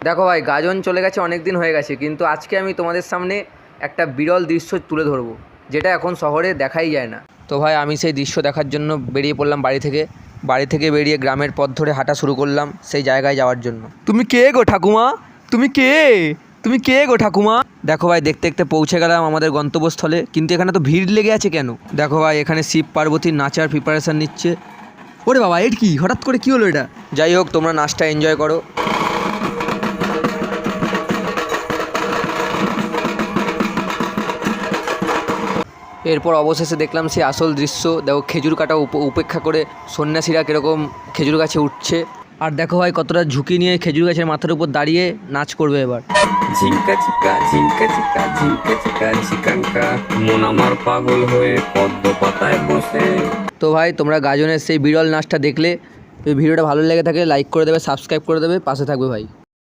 দেখো ভাই, গাজন চলে গেছে অনেক দিন হয়ে গেছে, কিন্তু আজকে আমি তোমাদের সামনে একটা বিরল দৃশ্য তুলে ধরবো, যেটা এখন শহরে দেখাই যায় না। তো ভাই, আমি সেই দৃশ্য দেখার জন্য বেরিয়ে পড়লাম বাড়ি থেকে বেরিয়ে গ্রামের পথ ধরে হাঁটা শুরু করলাম সেই জায়গায় যাওয়ার জন্য। তুমি কে গো ঠাকুমা? তুমি কে গো ঠাকুমা? দেখো ভাই, দেখতে দেখতে পৌঁছে গেলাম আমাদের গন্তব্যস্থলে, কিন্তু এখানে তো ভিড় লেগে আছে কেন? দেখো ভাই, এখানে শিব পার্বতীর নাচার প্রিপারেশান নিচ্ছে। ওরে বাবা, এর কি হঠাৎ করে কি হলো এটা? যাই হোক, তোমরা নাচটা এনজয় করো। এরপর অবশেষে দেখলাম সেই আসল দৃশ্য। দেখো, খেজুর কাটা উপেক্ষা করে সন্ন্যাসীরা কীরকম খেজুর গাছে উঠছে। আর দেখো ভাই, কতটা ঝুঁকি নিয়ে খেজুর গাছের মাথার উপর দাঁড়িয়ে নাচ করবে এবার। ঝিঙ্কা চিকা ঝিঙ্কা চিকা ঝিঙ্কা চিকা ঝিকাঙ্কা, মন আমার পাগল হয়ে পদ্ম পাতায় বসে। তো ভাই, তোমরা গাজনের সেই বিরল নাচটা দেখলে। ভিডিওটা ভালো লেগে থাকে লাইক করে দেবে, সাবস্ক্রাইব করে দেবে, পাশে থাকবে ভাই।